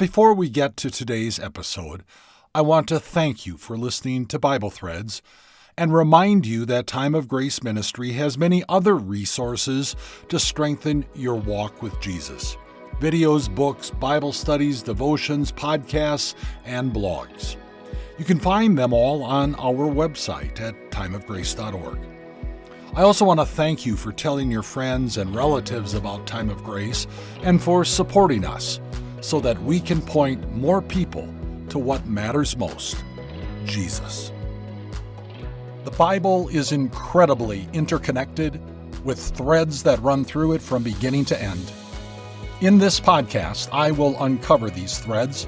before we get to today's episode, I want to thank you for listening to Bible Threads and remind you that Time of Grace Ministry has many other resources to strengthen your walk with Jesus. Videos, books, Bible studies, devotions, podcasts, and blogs. You can find them all on our website at timeofgrace.org. I also want to thank you for telling your friends and relatives about Time of Grace and for supporting us so that we can point more people to what matters most, Jesus. The Bible is incredibly interconnected with threads that run through it from beginning to end. In this podcast, I will uncover these threads,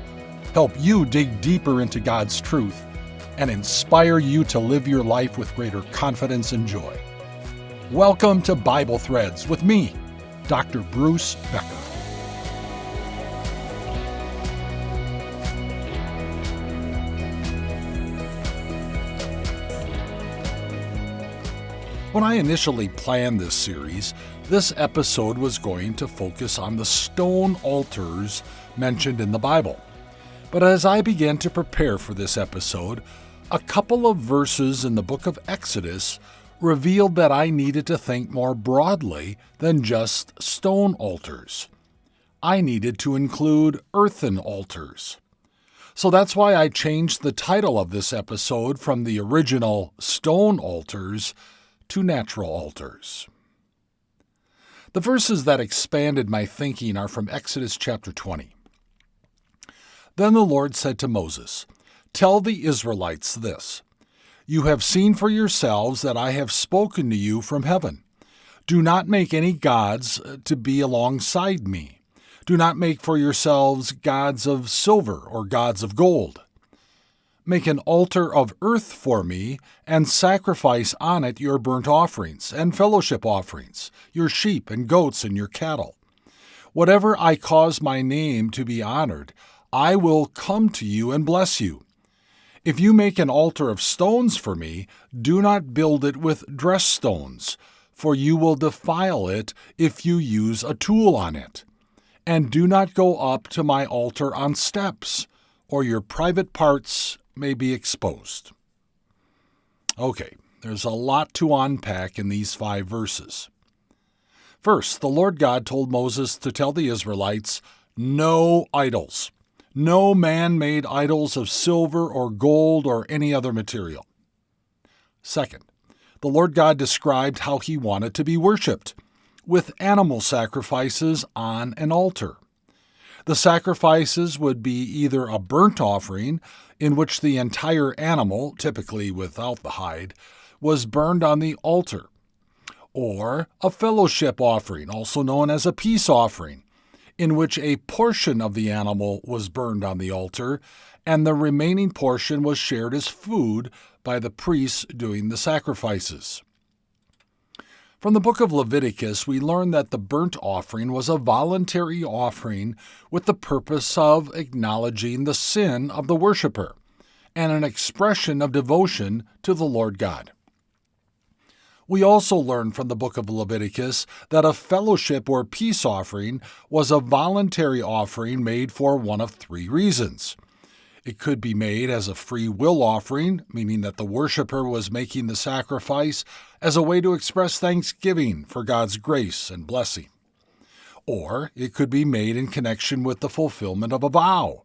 help you dig deeper into God's truth, and inspire you to live your life with greater confidence and joy. Welcome to Bible Threads with me, Dr. Bruce Becker. When I initially planned this series, this episode was going to focus on the stone altars mentioned in the Bible. But as I began to prepare for this episode, a couple of verses in the book of Exodus revealed that I needed to think more broadly than just stone altars. I needed to include earthen altars. So that's why I changed the title of this episode from the original Stone Altars to Natural Altars. The verses that expanded my thinking are from Exodus chapter 20. Then the Lord said to Moses, "Tell the Israelites this. You have seen for yourselves that I have spoken to you from heaven. Do not make any gods to be alongside me. Do not make for yourselves gods of silver or gods of gold. Make an altar of earth for me and sacrifice on it your burnt offerings and fellowship offerings, your sheep and goats and your cattle. Whatever I cause my name to be honored, I will come to you and bless you. If you make an altar of stones for me, do not build it with dressed stones, for you will defile it if you use a tool on it. And do not go up to my altar on steps, or your private parts may be exposed." Okay, there's a lot to unpack in these 5 verses. First, the Lord God told Moses to tell the Israelites, no idols. No man-made idols of silver or gold or any other material. Second, the Lord God described how he wanted to be worshipped, with animal sacrifices on an altar. The sacrifices would be either a burnt offering, in which the entire animal, typically without the hide, was burned on the altar, or a fellowship offering, also known as a peace offering, in which a portion of the animal was burned on the altar, and the remaining portion was shared as food by the priests doing the sacrifices. From the book of Leviticus, we learn that the burnt offering was a voluntary offering with the purpose of acknowledging the sin of the worshiper and an expression of devotion to the Lord God. We also learn from the book of Leviticus that a fellowship or peace offering was a voluntary offering made for one of 3 reasons. It could be made as a free will offering, meaning that the worshiper was making the sacrifice as a way to express thanksgiving for God's grace and blessing. Or it could be made in connection with the fulfillment of a vow.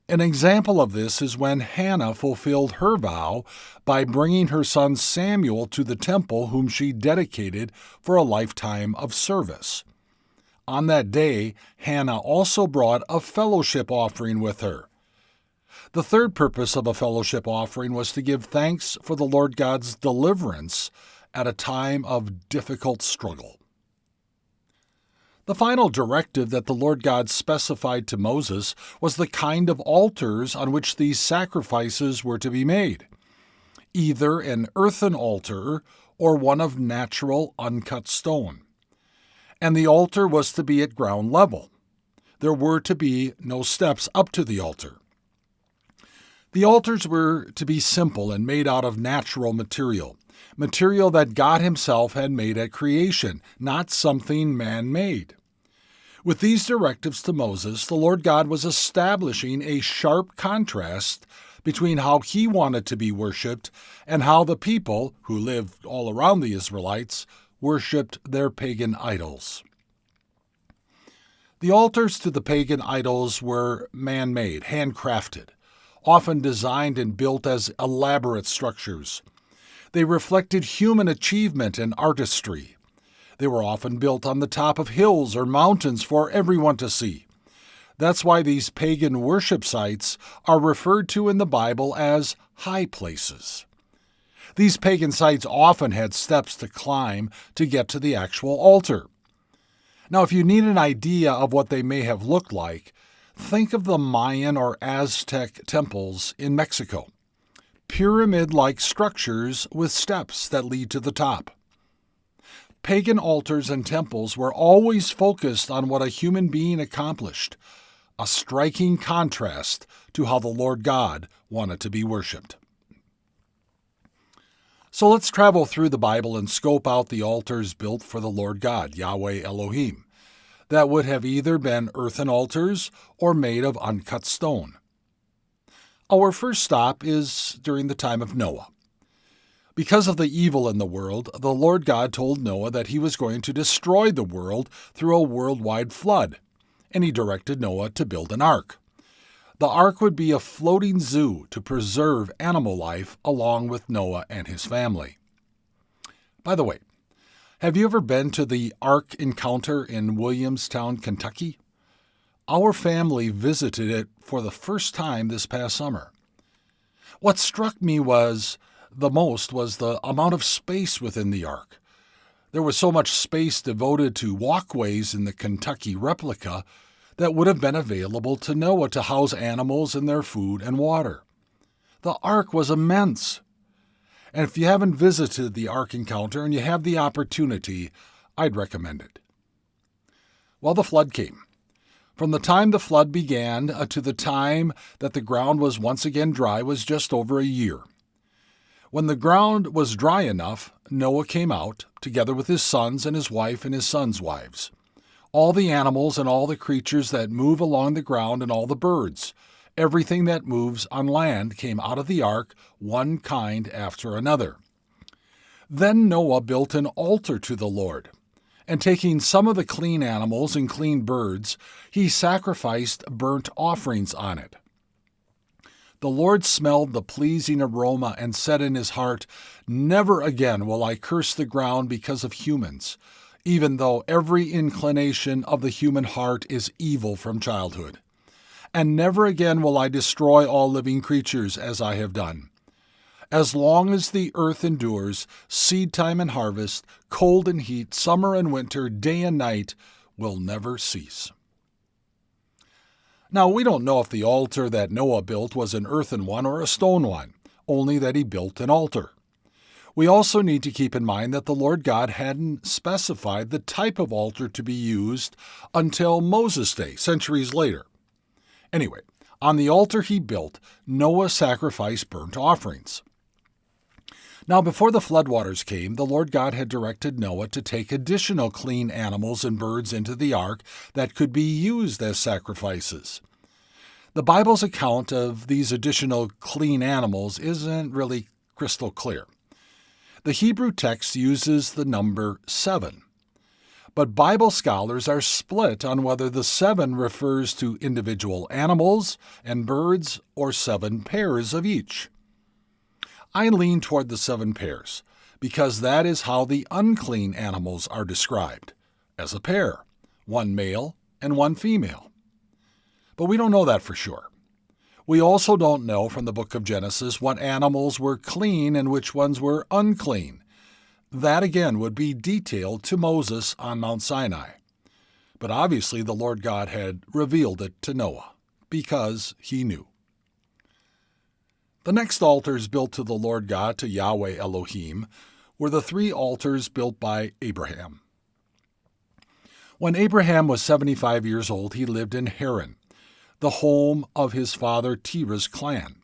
An example of this is when Hannah fulfilled her vow by bringing her son Samuel to the temple, whom she dedicated for a lifetime of service. On that day, Hannah also brought a fellowship offering with her. The third purpose of a fellowship offering was to give thanks for the Lord God's deliverance at a time of difficult struggle. The final directive that the Lord God specified to Moses was the kind of altars on which these sacrifices were to be made, either an earthen altar or one of natural uncut stone. And the altar was to be at ground level. There were to be no steps up to the altar. The altars were to be simple and made out of natural material that God himself had made at creation, not something man-made. With these directives to Moses, the Lord God was establishing a sharp contrast between how he wanted to be worshipped and how the people, who lived all around the Israelites, worshipped their pagan idols. The altars to the pagan idols were man-made, handcrafted, often designed and built as elaborate structures. They reflected human achievement and artistry. They were often built on the top of hills or mountains for everyone to see. That's why these pagan worship sites are referred to in the Bible as high places. These pagan sites often had steps to climb to get to the actual altar. Now, if you need an idea of what they may have looked like, think of the Mayan or Aztec temples in Mexico. Pyramid-like structures with steps that lead to the top. Pagan altars and temples were always focused on what a human being accomplished, a striking contrast to how the Lord God wanted to be worshipped. So let's travel through the Bible and scope out the altars built for the Lord God, Yahweh Elohim, that would have either been earthen altars or made of uncut stone. Our first stop is during the time of Noah. Because of the evil in the world, the Lord God told Noah that he was going to destroy the world through a worldwide flood, and he directed Noah to build an ark. The ark would be a floating zoo to preserve animal life along with Noah and his family. By the way, have you ever been to the Ark Encounter in Williamstown, Kentucky? Our family visited it for the first time this past summer. What struck me the most was the amount of space within the ark. There was so much space devoted to walkways in the Kentucky replica that would have been available to Noah to house animals and their food and water. The ark was immense. And if you haven't visited the Ark Encounter and you have the opportunity, I'd recommend it. Well, the flood came. From the time the flood began to the time that the ground was once again dry was just over a year. When the ground was dry enough, Noah came out, together with his sons and his wife and his sons' wives. All the animals and all the creatures that move along the ground and all the birds, everything that moves on land came out of the ark, one kind after another. Then Noah built an altar to the Lord, and taking some of the clean animals and clean birds, he sacrificed burnt offerings on it. The Lord smelled the pleasing aroma and said in his heart, "Never again will I curse the ground because of humans, even though every inclination of the human heart is evil from childhood. And never again will I destroy all living creatures as I have done. As long as the earth endures, seed time and harvest, cold and heat, summer and winter, day and night will never cease." Now, we don't know if the altar that Noah built was an earthen one or a stone one, only that he built an altar. We also need to keep in mind that the Lord God hadn't specified the type of altar to be used until Moses' day, centuries later. Anyway, on the altar he built, Noah sacrificed burnt offerings. Now, before the floodwaters came, the Lord God had directed Noah to take additional clean animals and birds into the ark that could be used as sacrifices. The Bible's account of these additional clean animals isn't really crystal clear. The Hebrew text uses the number 7. But Bible scholars are split on whether the 7 refers to individual animals and birds or 7 pairs of each. I lean toward the 7 pairs because that is how the unclean animals are described, as a pair, one male and one female. But we don't know that for sure. We also don't know from the book of Genesis what animals were clean and which ones were unclean. That again would be detailed to Moses on Mount Sinai. But obviously the Lord God had revealed it to Noah because he knew. The next altars built to the Lord God, to Yahweh Elohim, were the 3 altars built by Abraham. When Abraham was 75 years old, he lived in Haran, the home of his father Terah's clan.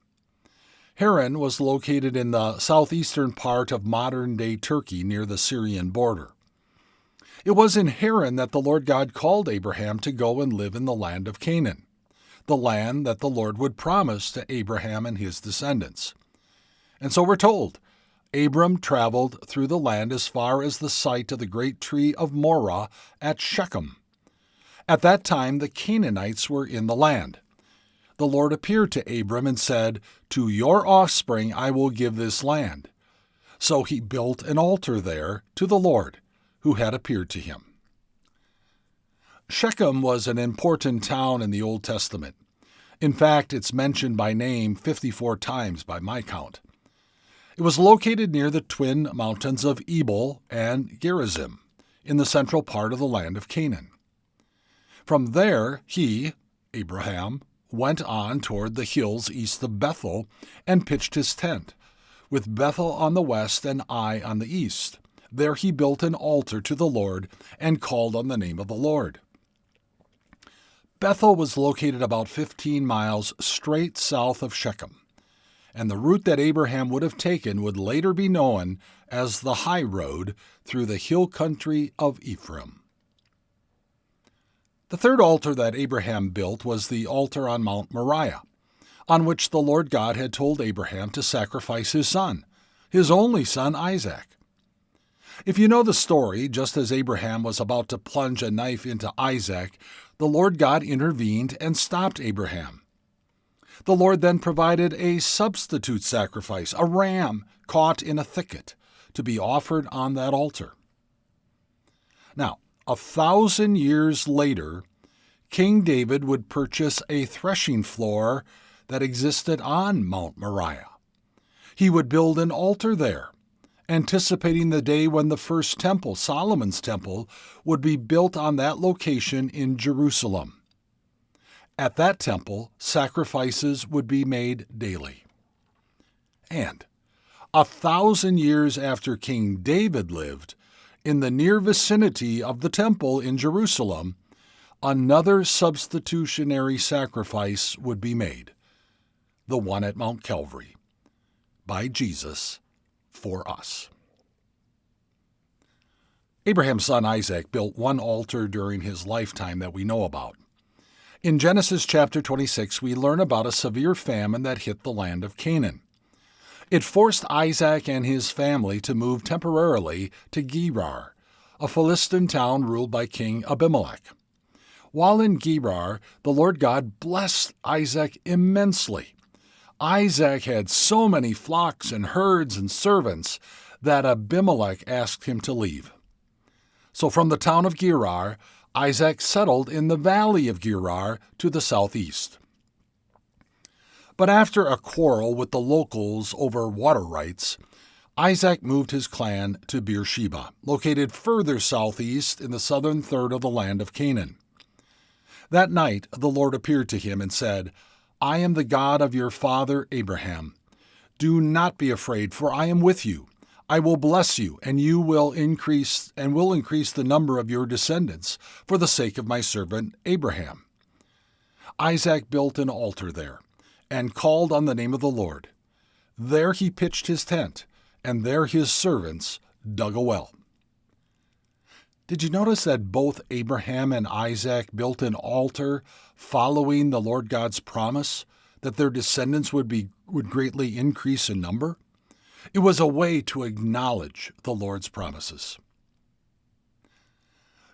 Haran was located in the southeastern part of modern-day Turkey near the Syrian border. It was in Haran that the Lord God called Abraham to go and live in the land of Canaan, the land that the Lord would promise to Abraham and his descendants. And so we're told, Abram traveled through the land as far as the site of the great tree of Morah at Shechem. At that time the Canaanites were in the land. The Lord appeared to Abram and said, "To your offspring I will give this land." So he built an altar there to the Lord, who had appeared to him. Shechem was an important town in the Old Testament. In fact, it's mentioned by name 54 times by my count. It was located near the twin mountains of Ebal and Gerizim, in the central part of the land of Canaan. From there, he, Abraham, went on toward the hills east of Bethel and pitched his tent, with Bethel on the west and Ai on the east. There he built an altar to the Lord and called on the name of the Lord. Bethel was located about 15 miles straight south of Shechem, and the route that Abraham would have taken would later be known as the High Road through the hill country of Ephraim. The third altar that Abraham built was the altar on Mount Moriah, on which the Lord God had told Abraham to sacrifice his son, his only son Isaac. If you know the story, just as Abraham was about to plunge a knife into Isaac, the Lord God intervened and stopped Abraham. The Lord then provided a substitute sacrifice, a ram caught in a thicket, to be offered on that altar. Now, 1,000 years later, King David would purchase a threshing floor that existed on Mount Moriah. He would build an altar there, anticipating the day when the first temple, Solomon's temple, would be built on that location in Jerusalem. At that temple, sacrifices would be made daily. And 1,000 years after King David lived, in the near vicinity of the temple in Jerusalem, another substitutionary sacrifice would be made, the one at Mount Calvary, by Jesus for us. Abraham's son Isaac built one altar during his lifetime that we know about. In Genesis chapter 26, we learn about a severe famine that hit the land of Canaan. It forced Isaac and his family to move temporarily to Gerar, a Philistine town ruled by King Abimelech. While in Gerar, the Lord God blessed Isaac immensely. Isaac had so many flocks and herds and servants that Abimelech asked him to leave. So from the town of Gerar, Isaac settled in the valley of Gerar to the southeast. But after a quarrel with the locals over water rights, Isaac moved his clan to Beersheba, located further southeast in the southern third of the land of Canaan. That night the Lord appeared to him and said, "I am the God of your father Abraham. Do not be afraid, for I am with you. I will bless you, and you will increase the number of your descendants for the sake of my servant Abraham." Isaac built an altar there and called on the name of the Lord. There he pitched his tent, and there his servants dug a well. Did you notice that both Abraham and Isaac built an altar following the Lord God's promise that their descendants would greatly increase in number? It was a way to acknowledge the Lord's promises.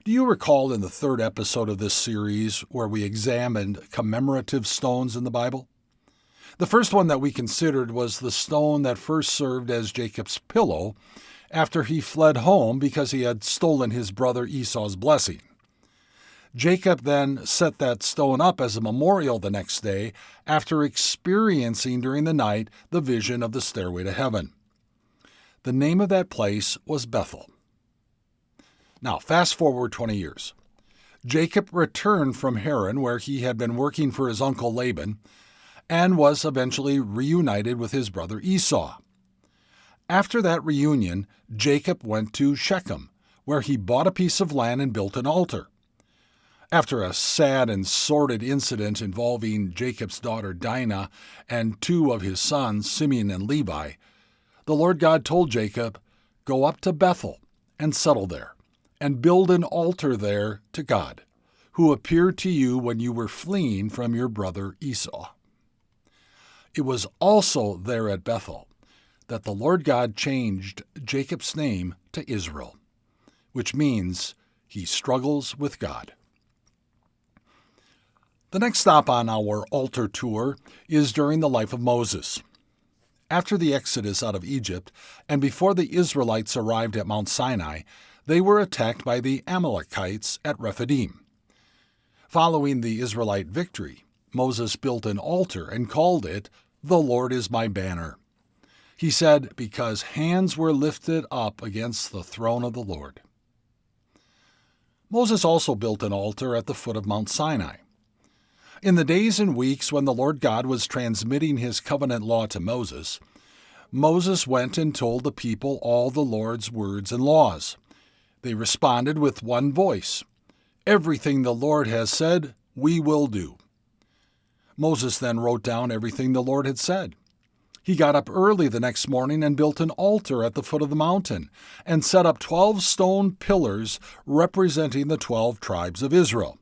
Do you recall in the third episode of this series where we examined commemorative stones in the Bible? The first one that we considered was the stone that first served as Jacob's pillow after he fled home because he had stolen his brother Esau's blessing. Jacob then set that stone up as a memorial the next day after experiencing during the night the vision of the stairway to heaven. The name of that place was Bethel. Now, fast forward 20 years. Jacob returned from Haran, where he had been working for his uncle Laban, and was eventually reunited with his brother Esau. After that reunion, Jacob went to Shechem, where he bought a piece of land and built an altar. After a sad and sordid incident involving Jacob's daughter Dinah and two of his sons, Simeon and Levi, the Lord God told Jacob, "Go up to Bethel and settle there, and build an altar there to God, who appeared to you when you were fleeing from your brother Esau. It was also there at Bethel that the Lord God changed Jacob's name to Israel, which means he struggles with God. The next stop on our altar tour is during the life of Moses. After the exodus out of Egypt, and before the Israelites arrived at Mount Sinai, they were attacked by the Amalekites at Rephidim. Following the Israelite victory, Moses built an altar and called it, "The Lord is my banner." He said, because hands were lifted up against the throne of the Lord. Moses also built an altar at the foot of Mount Sinai. In the days and weeks when the Lord God was transmitting his covenant law to Moses, Moses went and told the people all the Lord's words and laws. They responded with one voice, "Everything the Lord has said, we will do." Moses then wrote down everything the Lord had said. He got up early the next morning and built an altar at the foot of the mountain and set up 12 stone pillars representing the 12 tribes of Israel.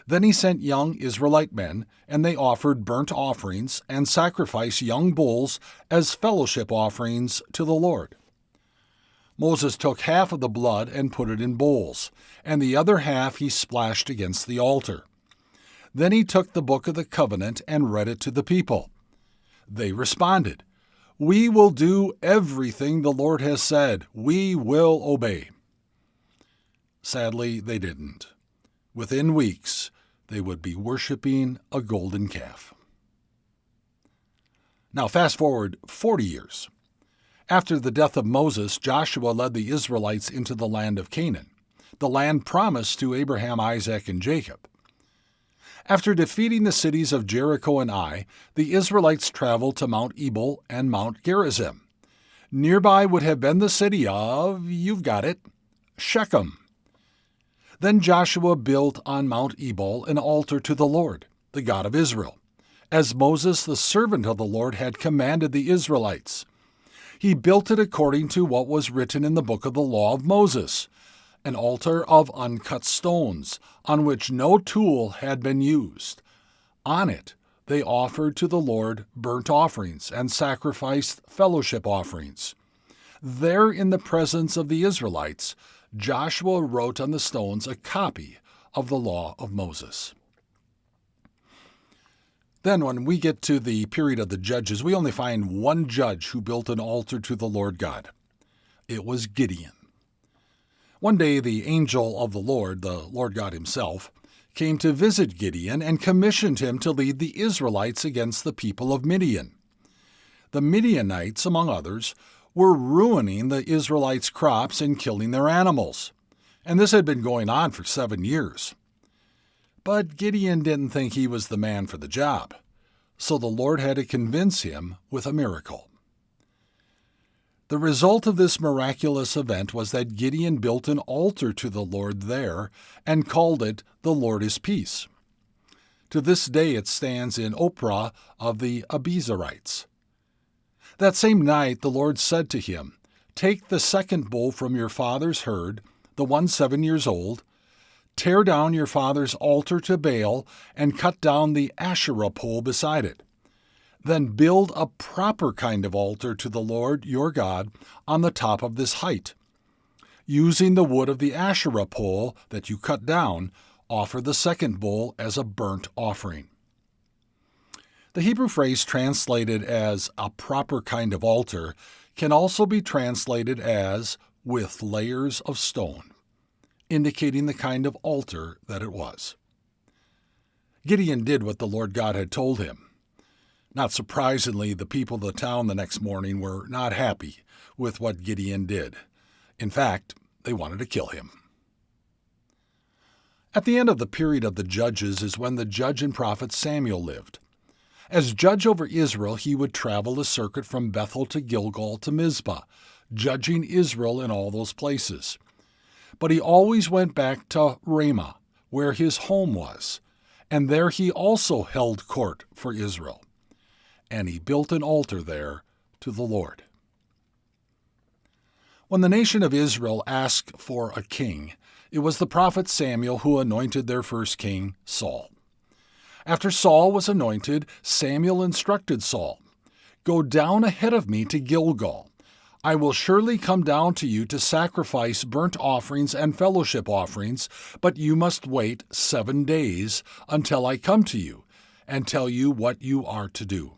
Then he sent young Israelite men, and they offered burnt offerings and sacrificed young bulls as fellowship offerings to the Lord. Moses took half of the blood and put it in bowls, and the other half he splashed against the altar. Then he took the book of the covenant and read it to the people. They responded, "We will do everything the Lord has said. We will obey." Sadly, they didn't. Within weeks, they would be worshiping a golden calf. Now fast forward 40 years. After the death of Moses, Joshua led the Israelites into the land of Canaan, the land promised to Abraham, Isaac, and Jacob. After defeating the cities of Jericho and Ai, the Israelites traveled to Mount Ebal and Mount Gerizim. Nearby would have been the city of, you've got it, Shechem. Then Joshua built on Mount Ebal an altar to the Lord, the God of Israel, as Moses, the servant of the Lord, had commanded the Israelites. He built it according to what was written in the book of the law of Moses, an altar of uncut stones, on which no tool had been used. On it they offered to the Lord burnt offerings and sacrificed fellowship offerings. There, in the presence of the Israelites, Joshua wrote on the stones a copy of the law of Moses. Then when we get to the period of the judges, we only find one judge who built an altar to the Lord God. It was Gideon. One day the angel of the Lord God himself, came to visit Gideon and commissioned him to lead the Israelites against the people of Midian. The Midianites, among others, were ruining the Israelites' crops and killing their animals, and this had been going on for 7 years. But Gideon didn't think he was the man for the job, so the Lord had to convince him with a miracle. The result of this miraculous event was that Gideon built an altar to the Lord there and called it "The Lord is Peace." To this day it stands in Ophrah of the Abiezrites. That same night the Lord said to him, "Take the second bull from your father's herd, the one 7 years old, tear down your father's altar to Baal, and cut down the Asherah pole beside it. Then build a proper kind of altar to the Lord your God on the top of this height. Using the wood of the Asherah pole that you cut down, offer the second bull as a burnt offering." The Hebrew phrase translated as "a proper kind of altar" can also be translated as "with layers of stone," indicating the kind of altar that it was. Gideon did what the Lord God had told him. Not surprisingly, the people of the town the next morning were not happy with what Gideon did. In fact, they wanted to kill him. At the end of the period of the judges is when the judge and prophet Samuel lived. As judge over Israel, he would travel a circuit from Bethel to Gilgal to Mizpah, judging Israel in all those places. But he always went back to Ramah, where his home was, and there he also held court for Israel. And he built an altar there to the Lord. When the nation of Israel asked for a king, it was the prophet Samuel who anointed their first king, Saul. After Saul was anointed, Samuel instructed Saul, "Go down ahead of me to Gilgal. I will surely come down to you to sacrifice burnt offerings and fellowship offerings, but you must wait 7 days until I come to you and tell you what you are to do."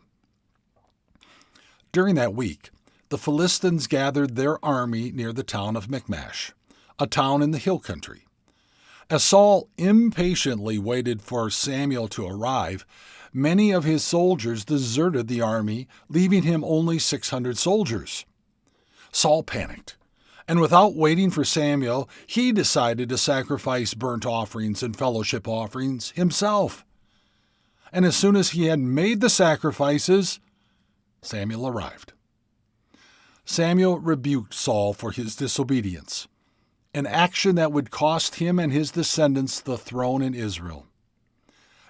During that week, the Philistines gathered their army near the town of Michmash, a town in the hill country. As Saul impatiently waited for Samuel to arrive, many of his soldiers deserted the army, leaving him only 600 soldiers. Saul panicked, and without waiting for Samuel, he decided to sacrifice burnt offerings and fellowship offerings himself. And as soon as he had made the sacrifices, Samuel arrived. Samuel rebuked Saul for his disobedience, an action that would cost him and his descendants the throne in Israel.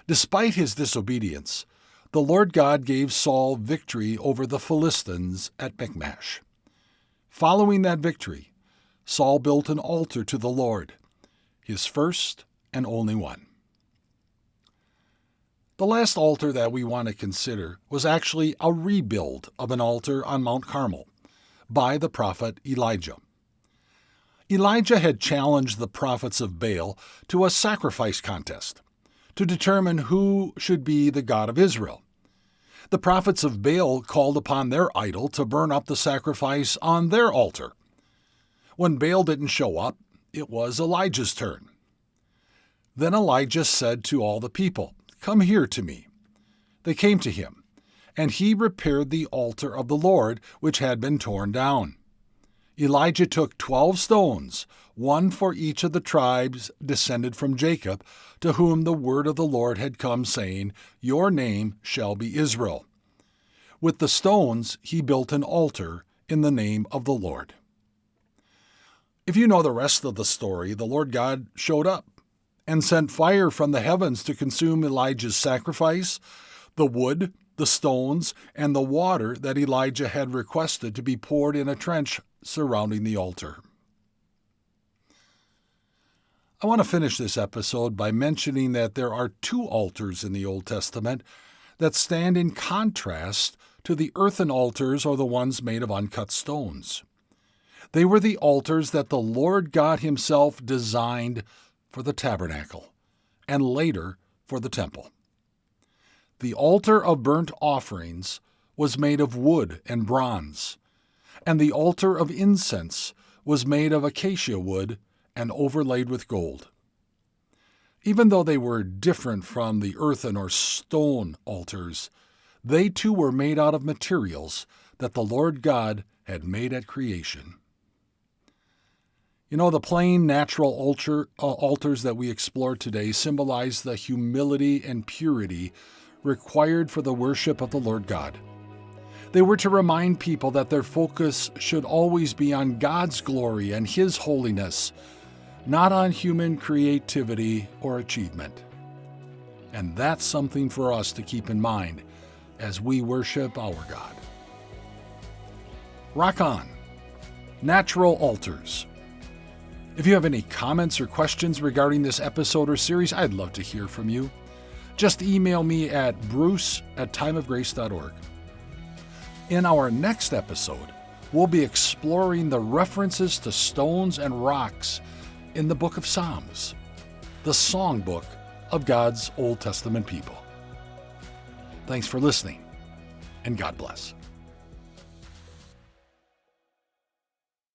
Despite his disobedience, the Lord God gave Saul victory over the Philistines at Michmash. Following that victory, Saul built an altar to the Lord, his first and only one. The last altar that we want to consider was actually a rebuild of an altar on Mount Carmel by the prophet Elijah. Elijah had challenged the prophets of Baal to a sacrifice contest to determine who should be the God of Israel. The prophets of Baal called upon their idol to burn up the sacrifice on their altar. When Baal didn't show up, it was Elijah's turn. Then Elijah said to all the people, "Come here to me." They came to him, and he repaired the altar of the Lord, which had been torn down. Elijah took 12 stones, one for each of the tribes descended from Jacob, to whom the word of the Lord had come, saying, "Your name shall be Israel." With the stones he built an altar in the name of the Lord. If you know the rest of the story, the Lord God showed up and sent fire from the heavens to consume Elijah's sacrifice, the wood, the stones, and the water that Elijah had requested to be poured in a trench surrounding the altar. I want to finish this episode by mentioning that there are 2 altars in the Old Testament that stand in contrast to the earthen altars or the ones made of uncut stones. They were the altars that the Lord God himself designed for the tabernacle and later for the temple. The altar of burnt offerings was made of wood and bronze, and the altar of incense was made of acacia wood and overlaid with gold. Even though they were different from the earthen or stone altars, they too were made out of materials that the Lord God had made at creation. You know, the plain natural altars that we explored today symbolize the humility and purity required for the worship of the Lord God. They were to remind people that their focus should always be on God's glory and His holiness, not on human creativity or achievement. And that's something for us to keep in mind as we worship our God. Rock on. Natural altars. If you have any comments or questions regarding this episode or series, I'd love to hear from you. Just email me at bruce@timeofgrace.org. In our next episode, we'll be exploring the references to stones and rocks in the book of Psalms, the songbook of God's Old Testament people. Thanks for listening, and God bless.